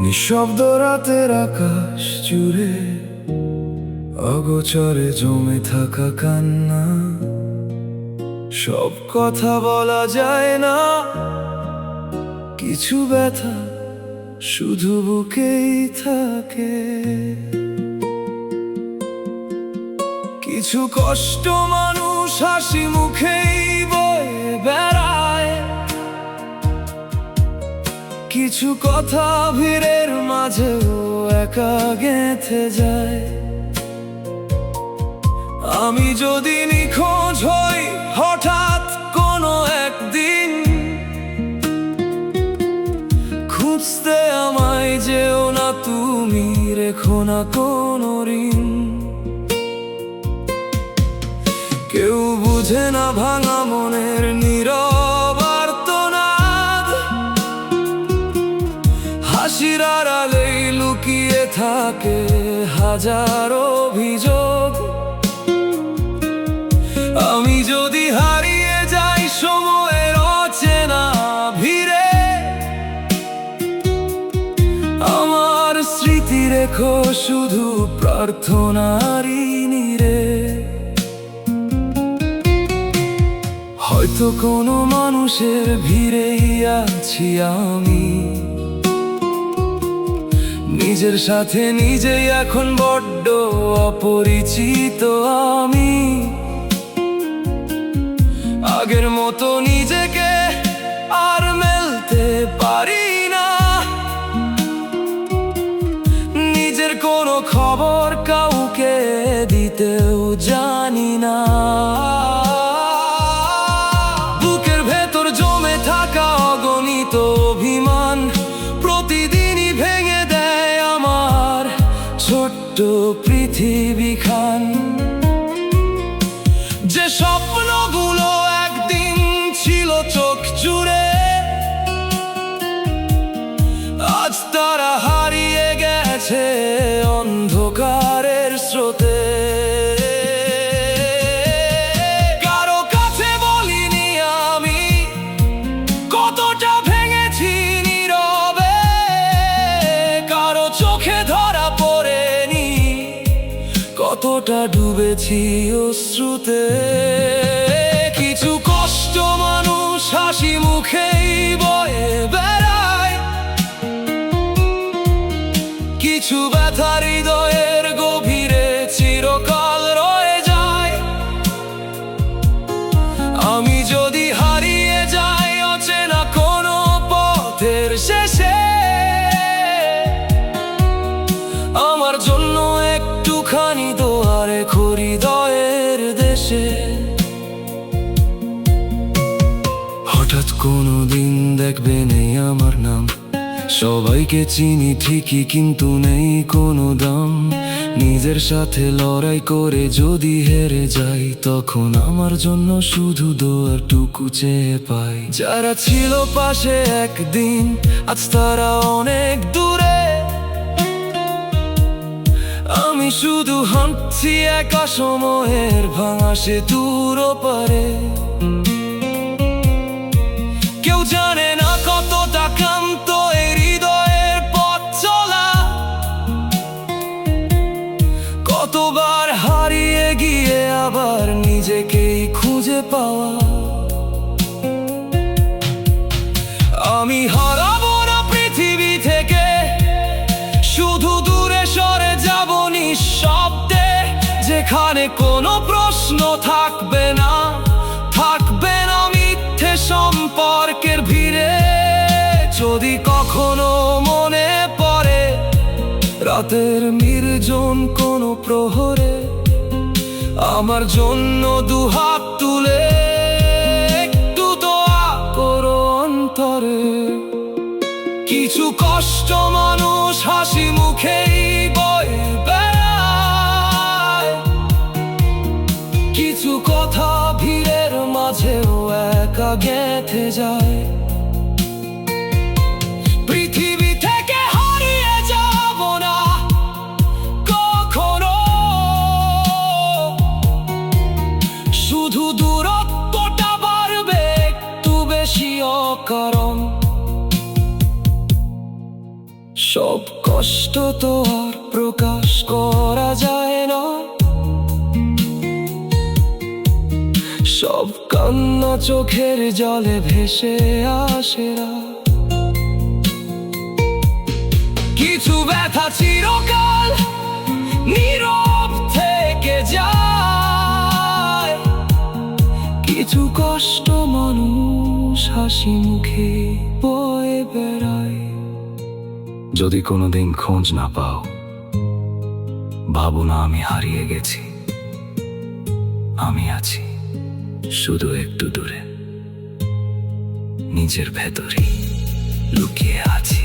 নিঃশব্দ রাতের আকাশ জুড়ে অগোচরে জমে থাকা কান্না, সব কথা বলা যায় না, কিছু ব্যথা শুধু বুকেই থাকে। কিছু কষ্ট মানুষ হাসি মুখেই বয়ে বেড়ায়, কিছু কথা ভিড়ের মাঝেও একা গেঁথে যায়। আমি যদি নিখোঁজ হই হঠাৎ কোনো একদিন, খুঁজতে আমায় যেও না তুমি, রেখো না কোনো ঋণ। কেউ বুঝে না ভাঙা মনের নীরব আর্তনাদ, হাসির আড়ালেই লুকিয়ে থাকে হাজার অভিযোগ। আমি যদি হারিয়ে যাই সময়ের অচেনা ভিড়ে, আমার স্মৃতি রেখো শুধু প্রার্থনারই নীড়ে। হয়তো কোনো মানুষের ভিড়েই আছি আমি, নিজের সাথে নিজেই এখন বড্ড অপরিচিত আমি। আগের মতো নিজেকে আর মেলতে পারি না, নিজের কোনো খবর কাউকে দিতেও জানি না। বুকের ভেতর জমে থাকা অগণিত অভিমান প্রতিদিনই ভেঙে দেয় আমার ছোট্ট পৃথিবীখান। যে স্বপ্নগুলো একদিন ছিল চোখ জুড়ে, আজ তারা হারিয়ে গেছে অন্ধকারের স্রোতে। কারো কাছে বলিনি আমি কতটা ভেঙেছি নীরবে, কারো চোখে ধরা পড়েনি কতটা ডুবেছি অশ্রুতে। কিছু কষ্ট মানুষ হাসি মুখেই বয়ে বেড়ায়, কিছু ব্যথা হৃদয়ের গভীরে চিরকাল রয়ে যায়। আমি যদি হারিয়ে যাই অচেনা কোনো পথের শেষে, আমার জন্য একটুখানি দোয়া রেখো হৃদয়ের দেশে। হঠাৎ কোনো দিন দেখবে নেই আমার নাম, সবাইকে চিনি ঠিকই কিন্তু নেই কোনো দাম। নিজের সাথে লড়াই করে যদি হেরে যাই, তখন আমার জন্য শুধু দোয়াটুকু চেয়ে পাই। যারা ছিল পাশে একদিন আজ তারা অনেক দূরে, আমি শুধু হাঁটছি একা সময়ের ভাঙা সেতুর ওপারে। কেউ জানে না কতটা ক্লান্ত এই হৃদয়ের পথ চলা, কতবার হারিয়ে গিয়ে আবার নিজেকেই খুঁজে পাওয়া। আমি হারাবো না পৃথিবী থেকে, শুধু দূরে সরে যাব নিঃশব্দে, যেখানে কোনো প্রশ্ন থাকবে না, থাকবে না মিথ্যে সম্পর্কের ভিড়ে। যদি কখনো মনে পড়ে রাতের নির্জন কোনো প্রহরে, আমার জন্য দুহাত তুলে একটু দোয়া করো অন্তরে। কিছু কষ্ট মানুষ হাসি মুখেই বয়ে বেড়ায়, কিছু কথা ভিড়ের মাঝেও একা গেঁথে যায়। পৃথিবী থেকে হারিয়ে যাব না কখনো, কষ্ট তো আর প্রকাশ করা যায় না, সব কান্না চোখের জলে ভেসে আসে না। কিছু ব্যথা চিরকাল নীরব থেকে যায়, কিছু কষ্ট মানুষ হাসি মুখে বয়ে বেড়ায়। যদি কোনোদিন খোঁজ না পাও, ভাবো না আমি হারিয়ে গেছি, আমি আছি শুধু একটু দূরে, নিজের ভেতরেই লুকিয়ে আছি।